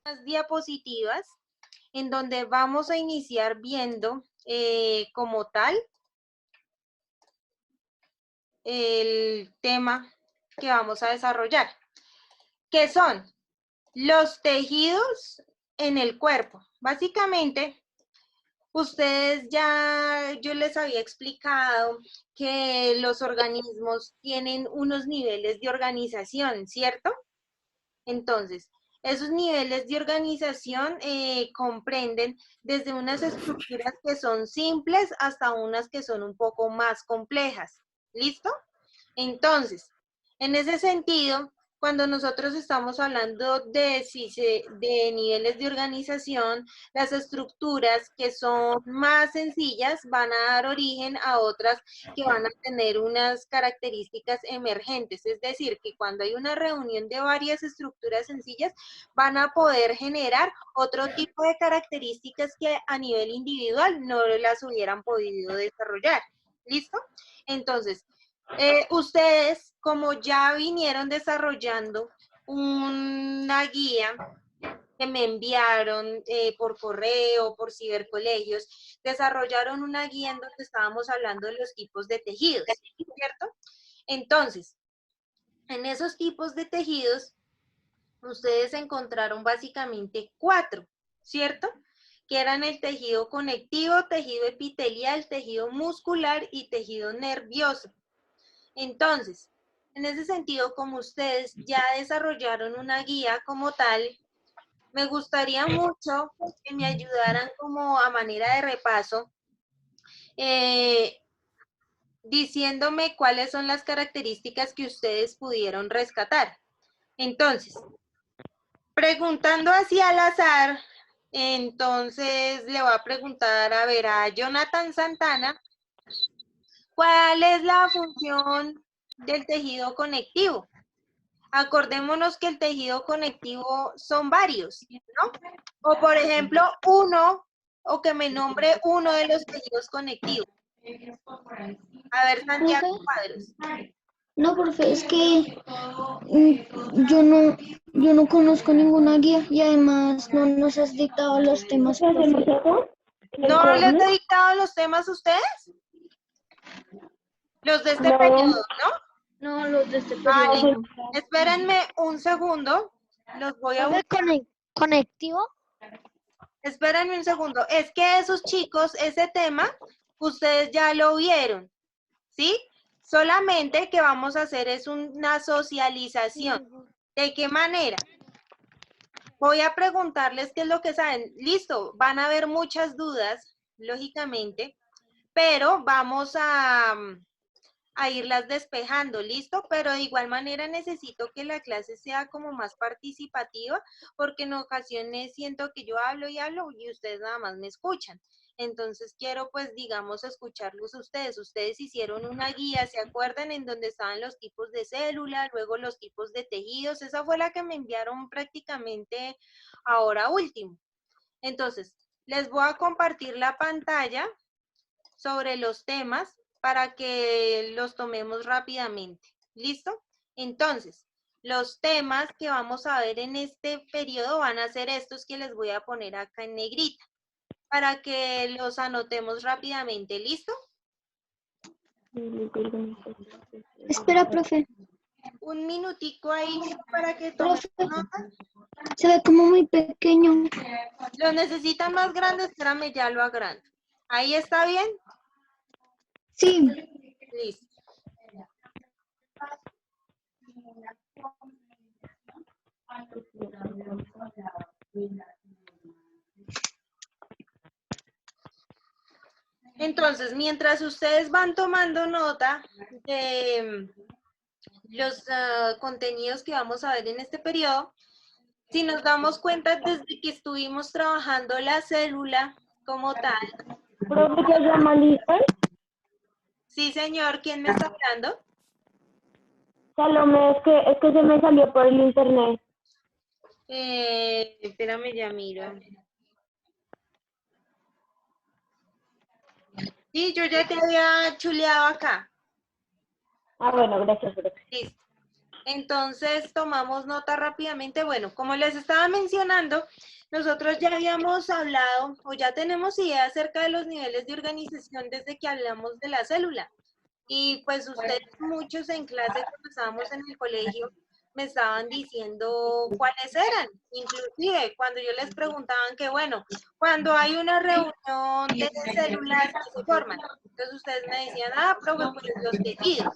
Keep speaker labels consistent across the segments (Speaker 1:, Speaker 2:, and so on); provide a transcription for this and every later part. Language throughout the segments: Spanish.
Speaker 1: Las diapositivas en donde vamos a iniciar viendo como tal el tema que vamos a desarrollar, que son los tejidos en el cuerpo. Básicamente, yo les había explicado que los organismos tienen unos niveles de organización, ¿cierto? Entonces, esos niveles de organización comprenden desde unas estructuras que son simples hasta unas que son un poco más complejas. ¿Listo? Entonces, en ese sentido, cuando nosotros estamos hablando de niveles de organización, las estructuras que son más sencillas van a dar origen a otras que van a tener unas características emergentes. Es decir, que cuando hay una reunión de varias estructuras sencillas, van a poder generar otro tipo de características que a nivel individual no las hubieran podido desarrollar. ¿Listo? Entonces, ustedes, como ya vinieron desarrollando una guía que me enviaron por correo, por cibercolegios, desarrollaron una guía en donde estábamos hablando de los tipos de tejidos, ¿cierto? Entonces, en esos tipos de tejidos, ustedes encontraron básicamente 4, ¿cierto? Que eran el tejido conectivo, tejido epitelial, tejido muscular y tejido nervioso. Entonces, en ese sentido, como ustedes ya desarrollaron una guía como tal, me gustaría mucho que me ayudaran como a manera de repaso, eh, diciéndome cuáles son las características que ustedes pudieron rescatar. Entonces, preguntando así al azar, entonces le voy a preguntar, a ver, a Jonathan Santana, ¿cuál es la función del tejido conectivo? Acordémonos que el tejido conectivo son varios, ¿no? O por ejemplo, o que me nombre uno de los tejidos conectivos. A ver, Santiago
Speaker 2: Profe,
Speaker 1: Cuadros.
Speaker 2: no, profe, es que yo no conozco ninguna guía y además no nos has dictado los temas, profe.
Speaker 1: ¿No les he dictado los temas a ustedes? Los de este periodo, ¿no?
Speaker 2: No, los de este
Speaker 1: Ah,
Speaker 2: periodo
Speaker 1: listo.
Speaker 2: no.
Speaker 1: Espérenme un segundo. Los voy a
Speaker 2: Profe,
Speaker 1: buscar.
Speaker 2: conectivo.
Speaker 1: Espérenme un segundo. Es que esos chicos, ese tema, ustedes ya lo vieron, ¿sí? Solamente que vamos a hacer es una socialización. ¿De qué manera? Voy a preguntarles qué es lo que saben. Listo, van a haber muchas dudas, lógicamente, pero vamos a irlas despejando, ¿listo? Pero de igual manera necesito que la clase sea como más participativa, porque en ocasiones siento que yo hablo y ustedes nada más me escuchan. Entonces quiero, pues, digamos, escucharlos a ustedes. Ustedes hicieron una guía, ¿se acuerdan? En donde estaban los tipos de célula, luego los tipos de tejidos. Esa fue la que me enviaron prácticamente ahora último. Entonces, les voy a compartir la pantalla sobre los temas para que los tomemos rápidamente. ¿Listo? Entonces, los temas que vamos a ver en este periodo van a ser estos que les voy a poner acá en negrita para que los anotemos rápidamente. ¿Listo?
Speaker 2: Espera, profe.
Speaker 1: Un minutico ahí para que tomen
Speaker 2: Profe,
Speaker 1: nota.
Speaker 2: se ve como muy pequeño.
Speaker 1: ¿Lo necesitan más grande? Espérame, ya lo agrando. ¿Ahí está bien?
Speaker 2: Sí.
Speaker 1: Listo. Entonces, mientras ustedes van tomando nota de los contenidos que vamos a ver en este periodo, si nos damos cuenta desde que estuvimos trabajando la célula como tal.
Speaker 3: ¿Profe se llama Lizeth?
Speaker 1: Sí, señor, ¿quién me está hablando?
Speaker 3: Salomé, es que se me salió por el internet.
Speaker 1: Espérame, ya miro. Sí, yo ya te había chuleado acá.
Speaker 3: Ah, bueno, gracias, profe.
Speaker 1: Listo. Entonces tomamos nota rápidamente. Bueno, como les estaba mencionando, nosotros ya habíamos hablado o ya tenemos idea acerca de los niveles de organización desde que hablamos de la célula. Y pues ustedes muchos en clase cuando estábamos en el colegio me estaban diciendo cuáles eran. Inclusive cuando yo les preguntaban que bueno, cuando hay una reunión de células que se forman, entonces ustedes me decían, ah, profe, pues los tejidos.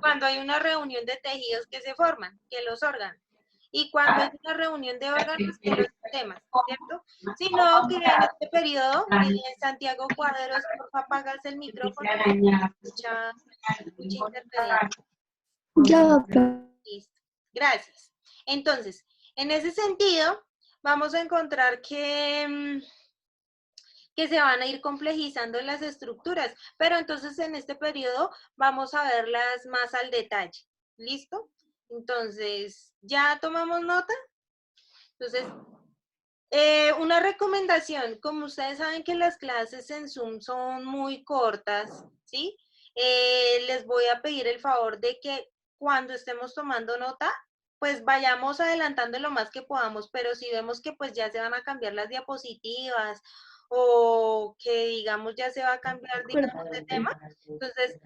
Speaker 1: Cuando hay una reunión de tejidos que se forman, que los órganos. Y cuando hay una reunión de órganos, que los sistemas, ¿cierto? Sino que en este periodo, Santiago Cuadros, porfa, apagas el micrófono, escucha interferencia.
Speaker 2: Ya, profe.
Speaker 1: Listo. Gracias. Entonces, en ese sentido, vamos a encontrar que se van a ir complejizando las estructuras, pero entonces en este periodo vamos a verlas más al detalle. ¿Listo? Entonces, ¿ya tomamos nota? Entonces, una recomendación, como ustedes saben que las clases en Zoom son muy cortas, ¿sí? Les voy a pedir el favor de que cuando estemos tomando nota, pues vayamos adelantando lo más que podamos, pero si vemos que pues ya se van a cambiar las diapositivas o que digamos ya se va a cambiar, digamos, de tema, entonces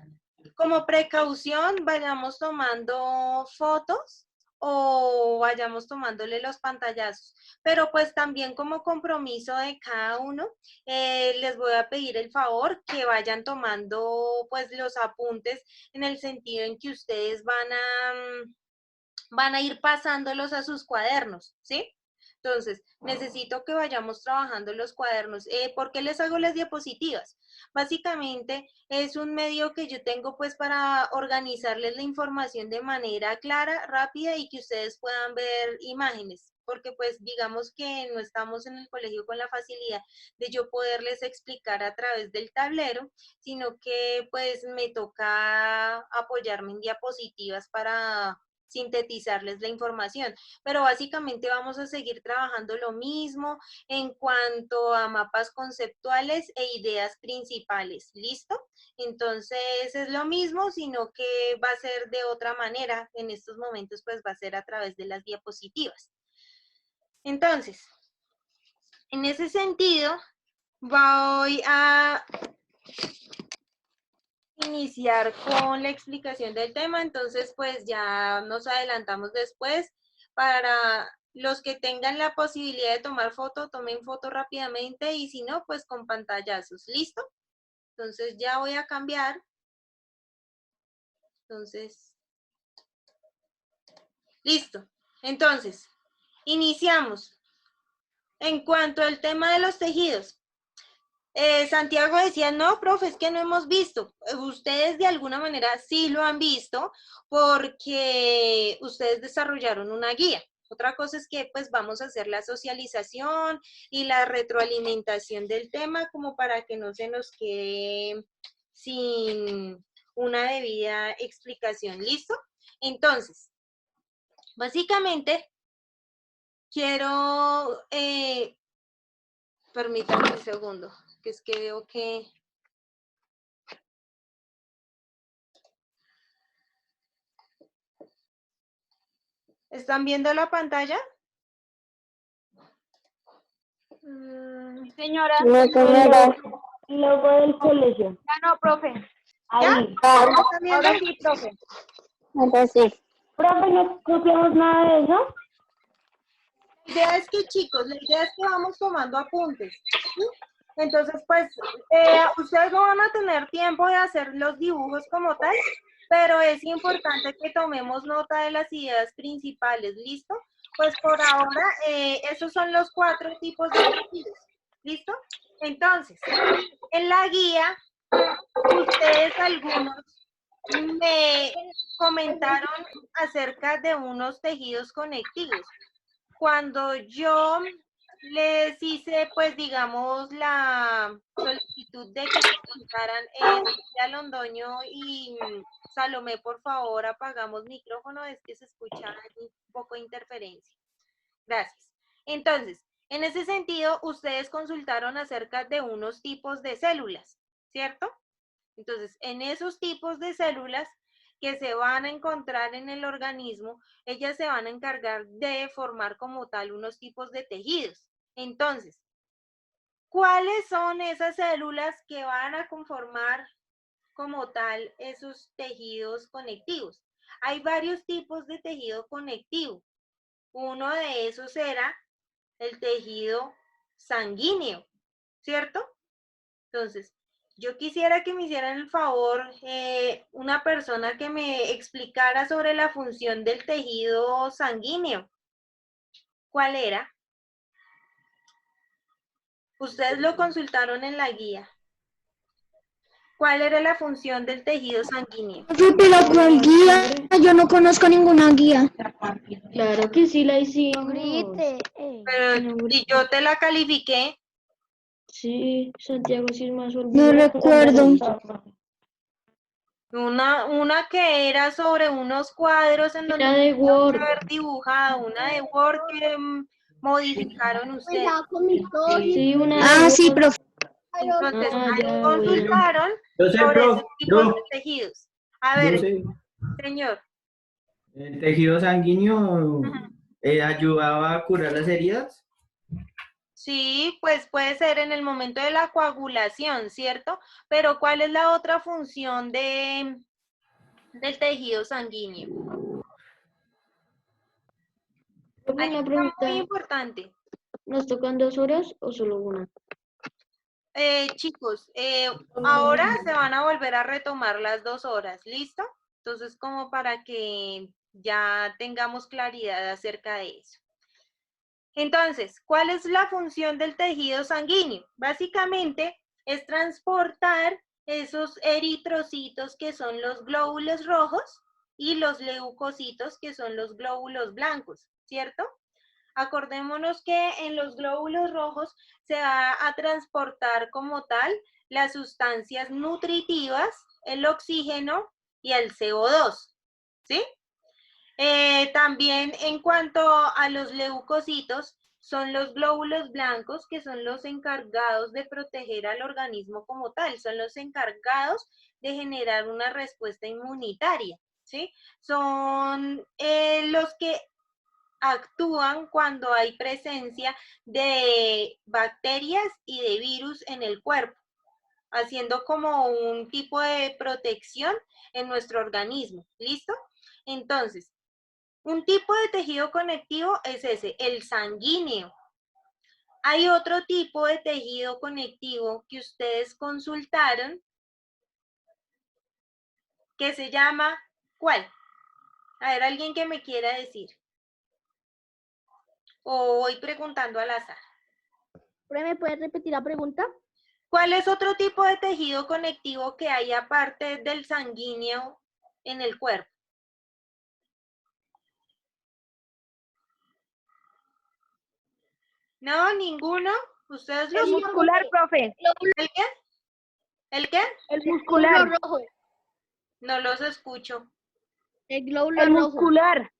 Speaker 1: como precaución vayamos tomando fotos o vayamos tomándole los pantallazos. Pero pues también como compromiso de cada uno, les voy a pedir el favor que vayan tomando pues los apuntes en el sentido en que ustedes van a ir pasándolos a sus cuadernos, ¿sí? Entonces, necesito que vayamos trabajando los cuadernos. ¿Por qué les hago las diapositivas? Básicamente, es un medio que yo tengo pues para organizarles la información de manera clara, rápida y que ustedes puedan ver imágenes. Porque pues digamos que no estamos en el colegio con la facilidad de yo poderles explicar a través del tablero, sino que pues me toca apoyarme en diapositivas para sintetizarles la información, pero básicamente vamos a seguir trabajando lo mismo en cuanto a mapas conceptuales e ideas principales, ¿listo? Entonces es lo mismo, sino que va a ser de otra manera, en estos momentos pues va a ser a través de las diapositivas. Entonces, en ese sentido, voy a iniciar con la explicación del tema, entonces pues ya nos adelantamos después. Para los que tengan la posibilidad de tomar foto, tomen foto rápidamente y si no, pues con pantallazos, ¿listo? Entonces ya voy a cambiar. Entonces, listo. Entonces, iniciamos. En cuanto al tema de los tejidos, Santiago decía, no, profe, es que no hemos visto. Ustedes de alguna manera sí lo han visto porque ustedes desarrollaron una guía. Otra cosa es que pues vamos a hacer la socialización y la retroalimentación del tema como para que no se nos quede sin una debida explicación. ¿Listo? Entonces, básicamente quiero, permítanme un segundo, que es que veo que... ¿Están viendo la pantalla?
Speaker 4: Señora,
Speaker 3: No, señora. Logo del colegio.
Speaker 4: ya no, profe.
Speaker 1: ¿Ya?
Speaker 3: Ahí.
Speaker 1: ¿Están viendo?
Speaker 4: Ahora sí, profe.
Speaker 3: Entonces, profe, ¿no copiamos nada de eso?
Speaker 1: La idea es que, chicos, la idea es que vamos tomando apuntes, ¿sí? Entonces, pues, ustedes no van a tener tiempo de hacer los dibujos como tal, pero es importante que tomemos nota de las ideas principales, ¿listo? Pues por ahora, esos son los 4 tipos de tejidos, ¿listo? Entonces, en la guía, ustedes algunos me comentaron acerca de unos tejidos conectivos. Cuando yo les hice, pues, digamos, la solicitud de que presentaran Sofía Londoño y Salomé, por favor, apagamos micrófono, es que se escucha un poco de interferencia. Gracias. Entonces, en ese sentido, ustedes consultaron acerca de unos tipos de células, ¿cierto? Entonces, en esos tipos de células, que se van a encontrar en el organismo, ellas se van a encargar de formar como tal unos tipos de tejidos. Entonces, ¿cuáles son esas células que van a conformar como tal esos tejidos conectivos? Hay varios tipos de tejido conectivo. Uno de esos era el tejido sanguíneo, ¿cierto? Entonces, yo quisiera que me hicieran el favor una persona que me explicara sobre la función del tejido sanguíneo. ¿Cuál era? Ustedes lo consultaron en la guía. ¿Cuál era la función del tejido sanguíneo?
Speaker 2: Profe, pero ¿cuál guía? Yo no conozco ninguna guía.
Speaker 4: Claro que sí la hicimos.
Speaker 1: Pero, y yo te la califiqué.
Speaker 4: Sí, Santiago, sí es más
Speaker 2: No recuerdo.
Speaker 1: Una que era sobre unos cuadros en donde
Speaker 4: Era de Word.
Speaker 1: haber dibujado, una de Word que modificaron ustedes.
Speaker 4: Sí, una de
Speaker 2: Ah, sí,
Speaker 4: Word.
Speaker 2: profe.
Speaker 1: Entonces,
Speaker 4: Ah,
Speaker 1: ahí
Speaker 4: ya, bueno.
Speaker 1: consultaron
Speaker 5: Yo sé,
Speaker 1: sobre esos tipos de
Speaker 5: bro,
Speaker 1: tejidos. A
Speaker 5: yo
Speaker 1: ver,
Speaker 5: sé.
Speaker 1: señor.
Speaker 5: El tejido sanguíneo
Speaker 1: Ujú.
Speaker 5: ayudaba a curar las heridas.
Speaker 1: Sí, pues puede ser en el momento de la coagulación, ¿cierto? Pero ¿cuál es la otra función del tejido sanguíneo?
Speaker 4: Profe,
Speaker 1: Ahí
Speaker 4: una
Speaker 1: está muy
Speaker 4: pregunta.
Speaker 1: importante.
Speaker 4: ¿Nos tocan 2 horas o solo una?
Speaker 1: Chicos, ahora se van a volver a retomar las 2 horas, ¿listo? Entonces, como para que ya tengamos claridad acerca de eso. Entonces, ¿cuál es la función del tejido sanguíneo? Básicamente es transportar esos eritrocitos que son los glóbulos rojos y los leucocitos que son los glóbulos blancos, ¿cierto? Acordémonos que en los glóbulos rojos se va a transportar como tal las sustancias nutritivas, el oxígeno y el CO2, ¿sí? También en cuanto a los leucocitos, son los glóbulos blancos que son los encargados de proteger al organismo como tal, son los encargados de generar una respuesta inmunitaria, ¿sí? Son los que actúan cuando hay presencia de bacterias y de virus en el cuerpo, haciendo como un tipo de protección en nuestro organismo. ¿Listo? Entonces, un tipo de tejido conectivo es ese, el sanguíneo. Hay otro tipo de tejido conectivo que ustedes consultaron que se llama, ¿cuál? A ver, alguien que me quiera decir. O voy preguntando al azar.
Speaker 3: ¿Me puedes repetir la pregunta?
Speaker 1: ¿Cuál es otro tipo de tejido conectivo que hay aparte del sanguíneo en el cuerpo? No, ninguno. Ustedes los...
Speaker 3: El muscular, profe.
Speaker 1: ¿El qué? ¿El qué?
Speaker 3: El muscular.
Speaker 2: rojo.
Speaker 1: No los escucho.
Speaker 2: El glóbulo
Speaker 3: El
Speaker 2: rojo.
Speaker 3: muscular.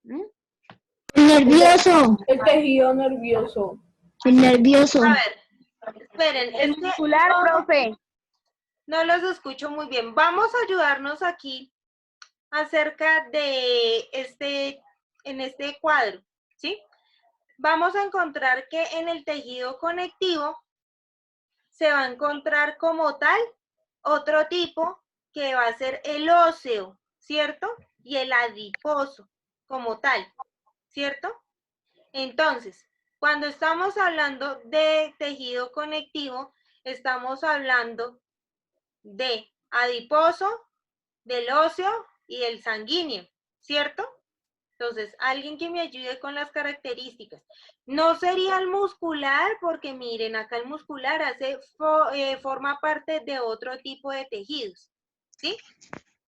Speaker 2: El nervioso.
Speaker 6: El tejido nervioso.
Speaker 2: El nervioso.
Speaker 1: A ver, esperen,
Speaker 3: El
Speaker 1: es que
Speaker 3: muscular, profe.
Speaker 1: no los escucho muy bien. Vamos a ayudarnos aquí acerca de en este cuadro, ¿sí? Vamos a encontrar que en el tejido conectivo se va a encontrar como tal otro tipo que va a ser el óseo, ¿cierto? Y el adiposo como tal, ¿cierto? Entonces, cuando estamos hablando de tejido conectivo, estamos hablando de adiposo, del óseo y del sanguíneo, ¿cierto? Entonces, alguien que me ayude con las características. No sería el muscular, porque miren, acá el muscular forma parte de otro tipo de tejidos, ¿sí?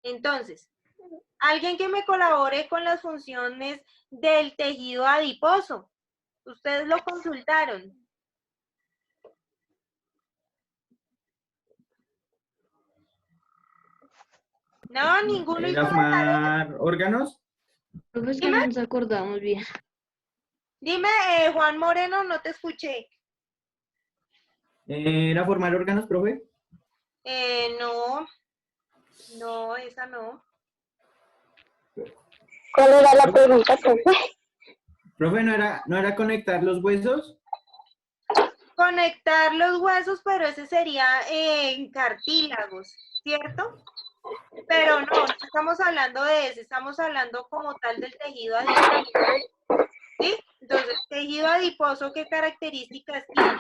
Speaker 1: Entonces, alguien que me colabore con las funciones del tejido adiposo. Ustedes lo consultaron. No, ninguno hizo
Speaker 5: Era
Speaker 1: la tarea.
Speaker 5: formar órganos.
Speaker 4: Profe, es que
Speaker 1: Dime.
Speaker 4: no nos acordamos bien.
Speaker 1: Dime, Juan Moreno, no te escuché.
Speaker 5: Era formar órganos, profe.
Speaker 1: No, no, esa no.
Speaker 3: ¿Cuál era la pregunta, profe?
Speaker 5: Profe, ¿no era conectar los huesos?
Speaker 1: Conectar los huesos, pero ese sería en cartílagos, ¿cierto? Pero no estamos hablando de ese, estamos hablando como tal del tejido adiposo, ¿sí? Entonces, tejido adiposo, ¿qué características tiene?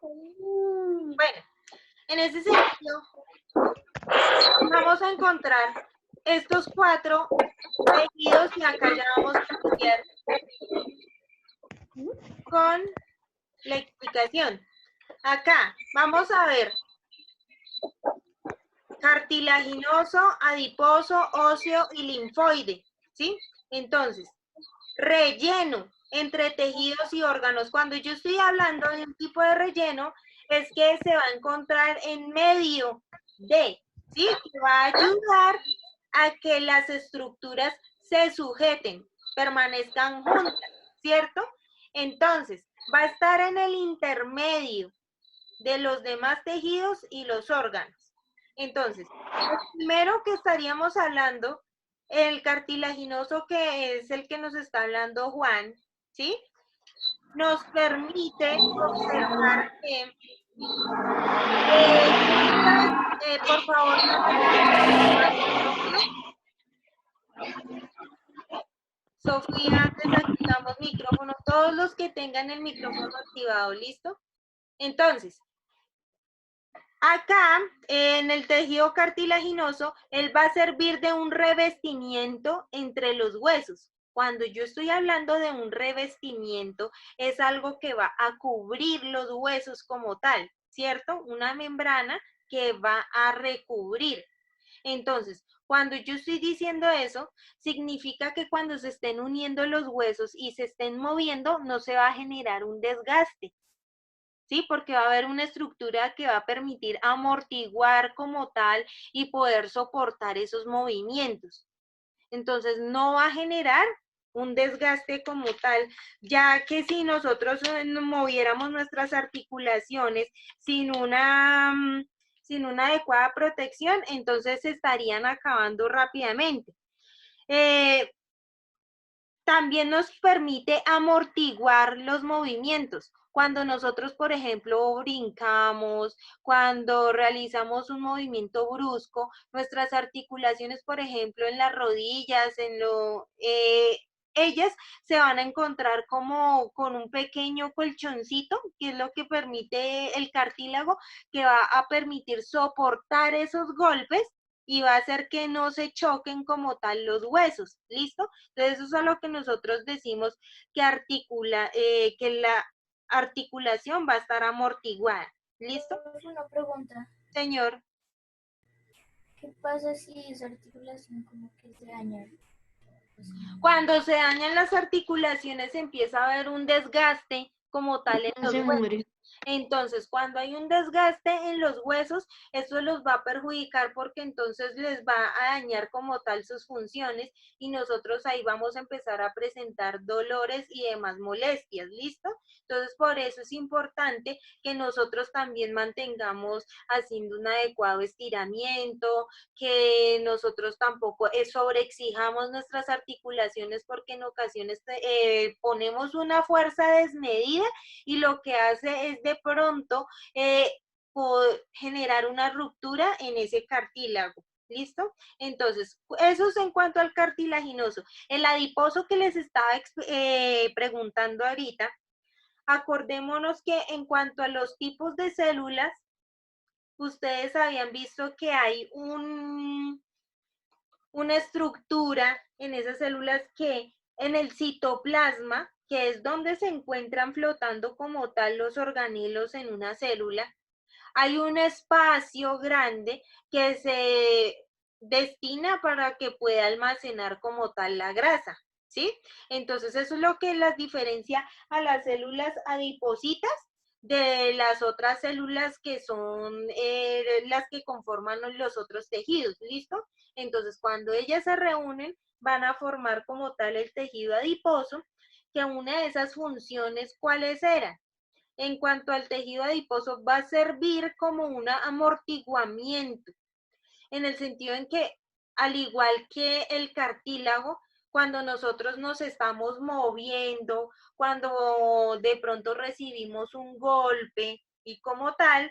Speaker 1: Bueno, en ese sentido, vamos a encontrar estos 4 tejidos y acá ya vamos a iniciar con la explicación. Acá vamos a ver cartilaginoso, adiposo, óseo y linfoide, ¿sí? Entonces, relleno entre tejidos y órganos. Cuando yo estoy hablando de un tipo de relleno, es que se va a encontrar en medio de, ¿sí? Que va a ayudar a que las estructuras se sujeten, permanezcan juntas, ¿cierto? Entonces, va a estar en el intermedio de los demás tejidos y los órganos. Entonces, lo primero que estaríamos hablando, el cartilaginoso, que es el que nos está hablando Juan, ¿sí? Nos permite observar que, por favor, Sofía, desactivamos micrófono, todos los que tengan el micrófono activado, ¿listo? Entonces, acá, en el tejido cartilaginoso, él va a servir de un revestimiento entre los huesos. Cuando yo estoy hablando de un revestimiento, es algo que va a cubrir los huesos como tal, ¿cierto? Una membrana que va a recubrir. Entonces, cuando yo estoy diciendo eso, significa que cuando se estén uniendo los huesos y se estén moviendo, no se va a generar un desgaste. ¿Sí? Porque va a haber una estructura que va a permitir amortiguar como tal y poder soportar esos movimientos. Entonces, no va a generar un desgaste como tal, ya que si nosotros moviéramos nuestras articulaciones sin una adecuada protección, entonces se estarían acabando rápidamente. También nos permite amortiguar los movimientos. Cuando nosotros, por ejemplo, brincamos, cuando realizamos un movimiento brusco, nuestras articulaciones, por ejemplo, en las rodillas, ellas se van a encontrar como con un pequeño colchoncito, que es lo que permite el cartílago, que va a permitir soportar esos golpes y va a hacer que no se choquen como tal los huesos, ¿listo? Entonces eso es a lo que nosotros decimos que que la articulación va a estar amortiguada, ¿listo?
Speaker 2: Una pregunta.
Speaker 1: Señor.
Speaker 2: ¿Qué pasa si esa articulación como que se daña?
Speaker 1: Cuando se dañan las articulaciones empieza a haber un desgaste como tal en los
Speaker 4: Se
Speaker 1: huesos.
Speaker 4: muere.
Speaker 1: Entonces, cuando hay un desgaste en los huesos, eso los va a perjudicar porque entonces les va a dañar como tal sus funciones y nosotros ahí vamos a empezar a presentar dolores y demás molestias, ¿listo? Entonces, por eso es importante que nosotros también mantengamos haciendo un adecuado estiramiento, que nosotros tampoco sobreexijamos nuestras articulaciones porque en ocasiones ponemos una fuerza desmedida y lo que hace es de pronto generar una ruptura en ese cartílago. ¿Listo? Entonces, eso es en cuanto al cartilaginoso. El adiposo que les estaba preguntando ahorita, acordémonos que en cuanto a los tipos de células, ustedes habían visto que hay una estructura en esas células que en el citoplasma, que es donde se encuentran flotando como tal los organelos en una célula, hay un espacio grande que se destina para que pueda almacenar como tal la grasa, ¿sí? Entonces eso es lo que las diferencia a las células adipositas de las otras células que son las que conforman los otros tejidos, ¿listo? Entonces cuando ellas se reúnen van a formar como tal el tejido adiposo, que una de esas funciones, ¿cuáles eran? En cuanto al tejido adiposo, va a servir como un amortiguamiento. en el sentido en que, al igual que el cartílago, cuando nosotros nos estamos moviendo, cuando de pronto recibimos un golpe y como tal,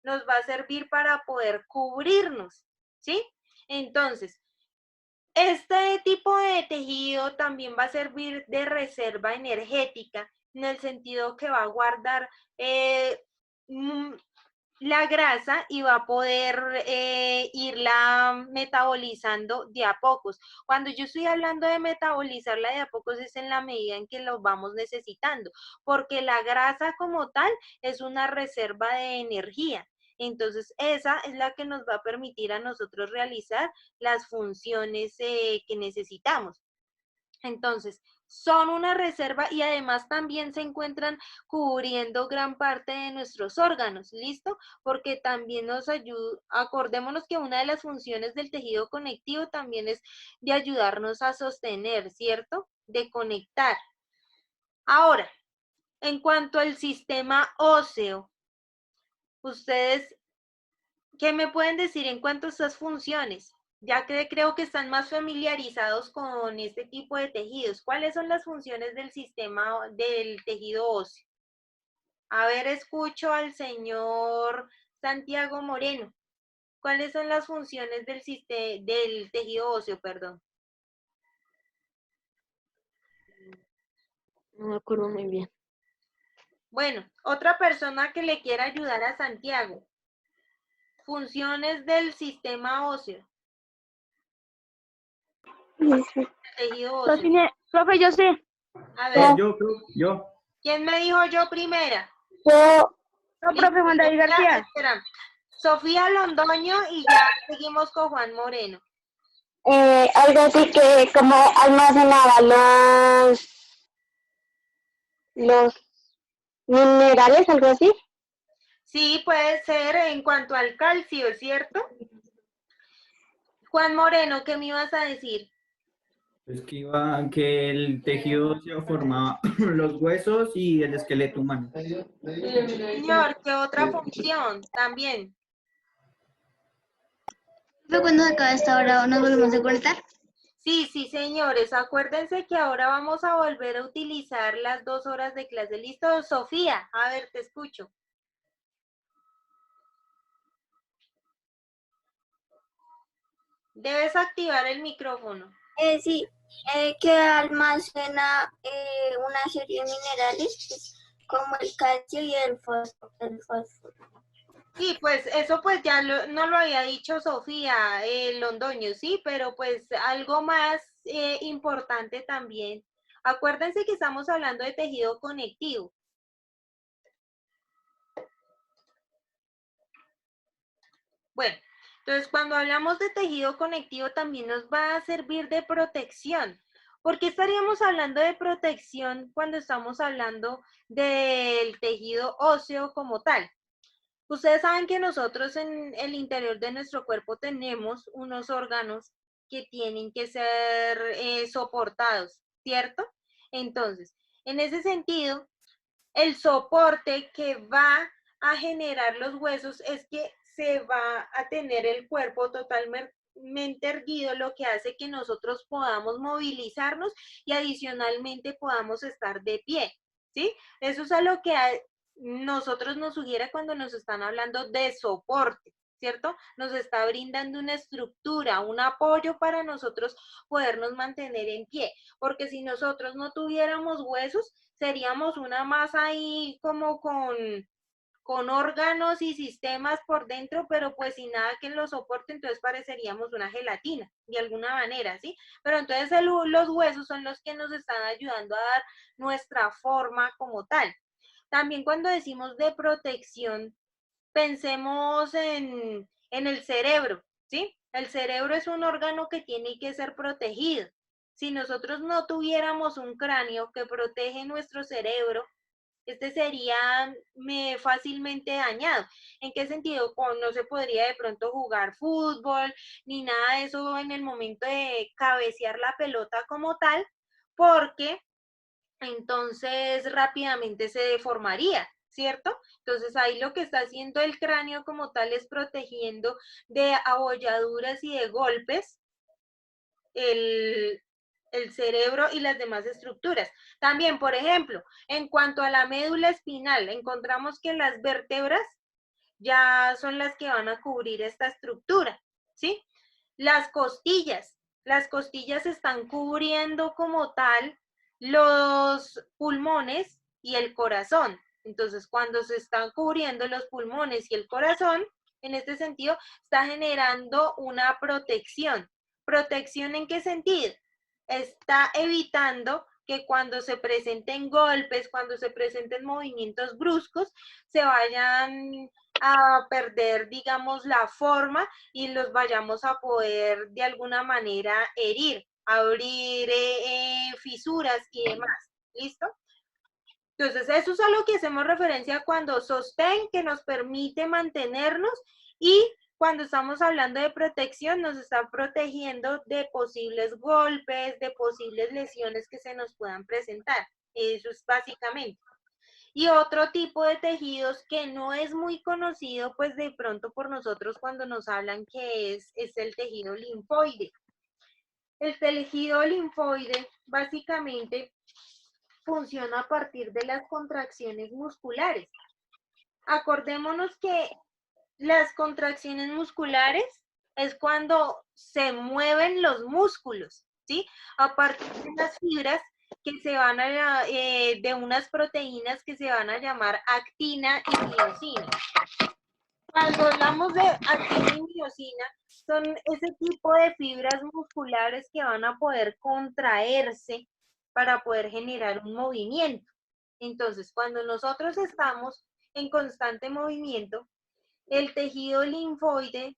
Speaker 1: nos va a servir para poder cubrirnos, ¿sí? Entonces, este tipo de tejido también va a servir de reserva energética, en el sentido que va a guardar la grasa y va a poder irla metabolizando de a pocos. Cuando yo estoy hablando de metabolizarla de a pocos es en la medida en que lo vamos necesitando, porque la grasa como tal es una reserva de energía. Entonces, esa es la que nos va a permitir a nosotros realizar las funciones que necesitamos. Entonces, son una reserva y además también se encuentran cubriendo gran parte de nuestros órganos, ¿listo? Porque también nos ayuda, acordémonos que una de las funciones del tejido conectivo también es de ayudarnos a sostener, ¿cierto? De conectar. Ahora, en cuanto al sistema óseo, ustedes, ¿qué me pueden decir en cuanto a estas funciones? Ya que creo que están más familiarizados con este tipo de tejidos. ¿Cuáles son las funciones del sistema del tejido óseo? A ver, escucho al señor Santiago Moreno. ¿Cuáles son las funciones del tejido óseo, perdón?
Speaker 4: No me acuerdo muy bien.
Speaker 1: Bueno, otra persona que le quiera ayudar a Santiago. Funciones del sistema óseo, tejido óseo.
Speaker 3: Profe, yo sé.
Speaker 1: A ver,
Speaker 5: Yo.
Speaker 1: ¿quién me dijo yo primera?
Speaker 3: Yo,
Speaker 1: Listo, Sofía, espera. Sofía Londoño y ya seguimos con Juan Moreno.
Speaker 3: algo así que como almacenaba los minerales, algo así.
Speaker 1: Sí, puede ser en cuanto al calcio, ¿cierto? Juan Moreno, ¿qué me ibas a decir?
Speaker 5: Es que el tejido óseo formaba los huesos y el esqueleto humano.
Speaker 1: Señor, ¿qué otra función? También.
Speaker 2: Cuando acabe esta hora nos volvemos a conectar.
Speaker 1: Sí, sí, señores. Acuérdense que ahora vamos a volver a utilizar las 2 horas de clase. ¿Listo? Sofía, a ver, te escucho. Debes activar el micrófono.
Speaker 2: Sí, que almacena una serie de minerales pues, como el calcio y el fósforo.
Speaker 1: Sí, pues eso pues ya no lo había dicho Sofía Londoño, sí, pero pues algo más importante también. Acuérdense que estamos hablando de tejido conectivo. Bueno, entonces cuando hablamos de tejido conectivo también nos va a servir de protección. ¿Por qué estaríamos hablando de protección cuando estamos hablando del tejido óseo como tal? Ustedes saben que nosotros en el interior de nuestro cuerpo tenemos unos órganos que tienen que ser soportados, ¿cierto? Entonces, en ese sentido, el soporte que va a generar los huesos es que se va a tener el cuerpo totalmente erguido, lo que hace que nosotros podamos movilizarnos y adicionalmente podamos estar de pie, ¿sí? Eso es a lo que nosotros nos sugiere cuando nos están hablando de soporte, ¿cierto? Nos está brindando una estructura, un apoyo para nosotros podernos mantener en pie, porque si nosotros no tuviéramos huesos, seríamos una masa ahí como con órganos y sistemas por dentro, pero pues sin nada que los soporte, entonces pareceríamos una gelatina, de alguna manera, ¿sí? Pero entonces los huesos son los que nos están ayudando a dar nuestra forma como tal. También cuando decimos de protección, pensemos en el cerebro, ¿sí? El cerebro es un órgano que tiene que ser protegido. Si nosotros no tuviéramos un cráneo que protege nuestro cerebro, este sería fácilmente dañado. ¿En qué sentido? No se podría de pronto jugar fútbol, ni nada de eso en el momento de cabecear la pelota como tal, porque entonces rápidamente se deformaría, ¿cierto? Entonces ahí lo que está haciendo el cráneo como tal es protegiendo de abolladuras y de golpes el cerebro y las demás estructuras. También, por ejemplo, en cuanto a la médula espinal, encontramos que las vértebras ya son las que van a cubrir esta estructura, ¿sí? Las costillas están cubriendo como tal los pulmones y el corazón. Entonces, cuando se están cubriendo los pulmones y el corazón, en este sentido, está generando una protección. ¿Protección en qué sentido? Está evitando que cuando se presenten golpes, cuando se presenten movimientos bruscos, se vayan a perder, digamos, la forma y los vayamos a poder de alguna manera herir, abrir fisuras y demás. ¿Listo? Entonces, eso es a lo que hacemos referencia cuando sostén, que nos permite mantenernos, y cuando estamos hablando de protección, nos está protegiendo de posibles golpes, de posibles lesiones que se nos puedan presentar. Eso es básicamente. Y otro tipo de tejidos que no es muy conocido, pues de pronto por nosotros cuando nos hablan que es el tejido linfoide. El tejido linfoide básicamente funciona a partir de las contracciones musculares. Acordémonos que las contracciones musculares es cuando se mueven los músculos, ¿sí? A partir de las fibras que se van a, de unas proteínas que se van a llamar actina y miosina. Cuando hablamos de actina y miosina, son ese tipo de fibras musculares que van a poder contraerse para poder generar un movimiento. Entonces, cuando nosotros estamos en constante movimiento, el tejido linfoide,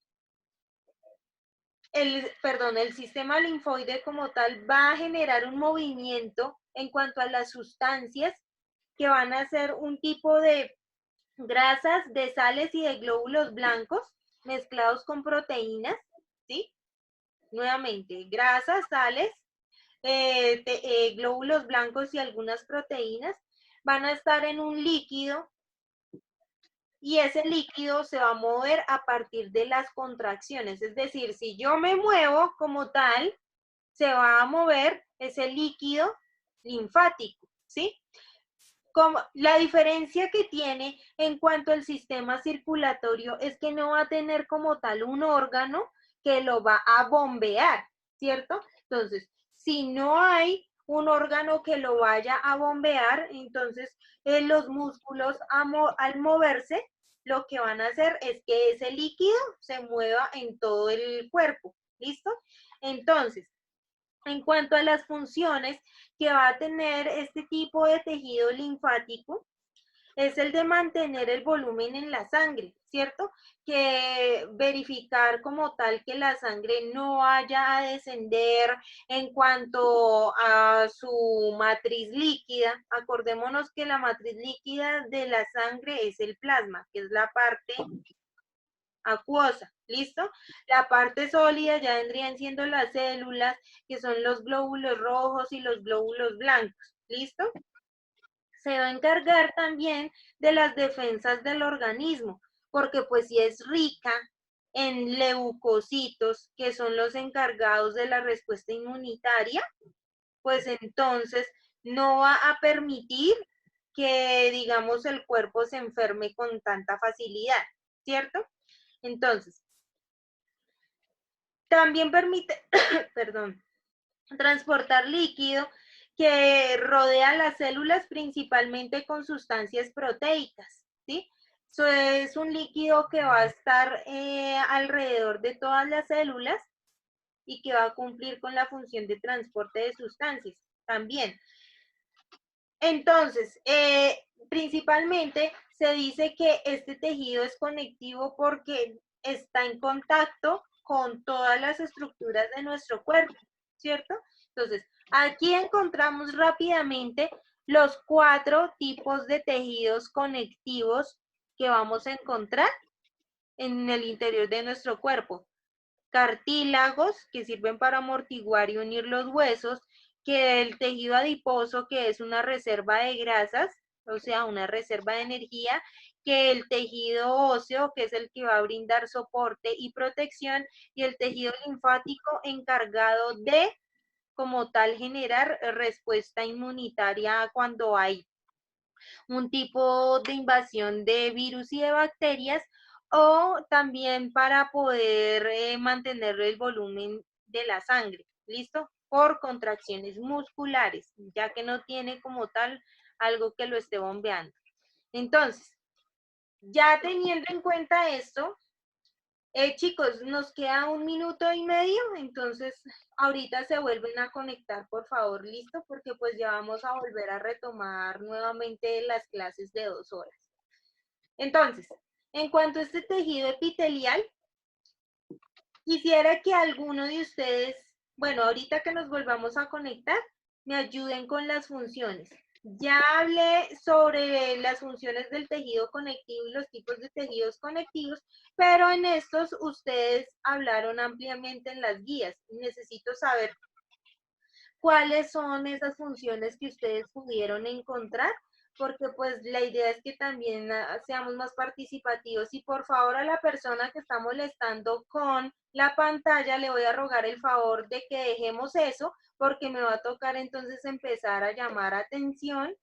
Speaker 1: el sistema linfoide como tal va a generar un movimiento en cuanto a las sustancias que van a ser un tipo de grasas, de sales y de glóbulos blancos mezclados con proteínas, ¿sí? Nuevamente, grasas, sales, glóbulos blancos y algunas proteínas van a estar en un líquido, y ese líquido se va a mover a partir de las contracciones. Es decir, si yo me muevo como tal, se va a mover ese líquido linfático, ¿sí? Como la diferencia que tiene en cuanto al sistema circulatorio es que no va a tener como tal un órgano que lo va a bombear, ¿cierto? Entonces, si no hay un órgano que lo vaya a bombear, entonces los músculos al moverse, lo que van a hacer es que ese líquido se mueva en todo el cuerpo, ¿listo? Entonces, en cuanto a las funciones que va a tener este tipo de tejido linfático, es el de mantener el volumen en la sangre, ¿cierto? Que verificar como tal que la sangre no vaya a descender en cuanto a su matriz líquida. Acordémonos que la matriz líquida de la sangre es el plasma, que es la parte acuosa, ¿listo? La parte sólida ya vendrían siendo las células, que son los glóbulos rojos y los glóbulos blancos, ¿listo? Se va a encargar también de las defensas del organismo, porque pues si es rica en leucocitos, que son los encargados de la respuesta inmunitaria, pues entonces no va a permitir que, digamos, el cuerpo se enferme con tanta facilidad, ¿cierto? Entonces, también permite, perdón, transportar líquido que rodea las células principalmente con sustancias proteicas, ¿sí? Eso es un líquido que va a estar alrededor de todas las células y que va a cumplir con la función de transporte de sustancias también. Entonces, principalmente se dice que este tejido es conectivo porque está en contacto con todas las estructuras de nuestro cuerpo, ¿cierto? Entonces, aquí encontramos rápidamente los 4 tipos de tejidos conectivos que vamos a encontrar en el interior de nuestro cuerpo. Cartílagos, que sirven para amortiguar y unir los huesos, que el tejido adiposo, que es una reserva de grasas, o sea, una reserva de energía que el tejido óseo, que es el que va a brindar soporte y protección, y el tejido linfático encargado de, como tal, generar respuesta inmunitaria cuando hay un tipo de invasión de virus y de bacterias, o también para poder mantener el volumen de la sangre, ¿listo? Por contracciones musculares, ya que no tiene como tal algo que lo esté bombeando. Entonces, ya teniendo en cuenta esto, chicos, nos queda 1 minuto y medio, entonces ahorita se vuelven a conectar, por favor, listo, porque pues ya vamos a volver a retomar nuevamente las clases de 2 horas. Entonces, en cuanto a este tejido epitelial, quisiera que alguno de ustedes, bueno, ahorita que nos volvamos a conectar, me ayuden con las funciones. Ya hablé sobre las funciones del tejido conectivo y los tipos de tejidos conectivos, pero en estos ustedes hablaron ampliamente en las guías. Necesito saber cuáles son esas funciones que ustedes pudieron encontrar, porque pues la idea es que también seamos más participativos. Y por favor, a la persona que está molestando con la pantalla, le voy a rogar el favor de que dejemos eso, porque me va a tocar entonces empezar a llamar atención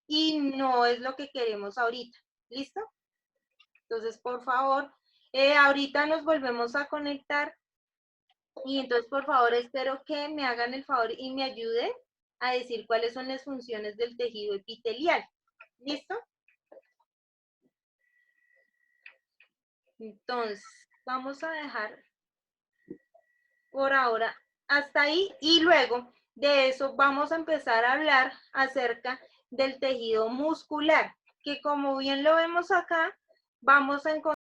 Speaker 1: y no es lo que queremos ahorita. ¿Listo? Entonces, por favor, ahorita nos volvemos a conectar y entonces, por favor, espero que me hagan el favor y me ayuden a decir cuáles son las funciones del tejido epitelial. ¿Listo? Entonces, vamos a dejar por ahora hasta ahí y luego de eso vamos a empezar a hablar acerca del tejido muscular, que como bien lo vemos acá, vamos a encontrar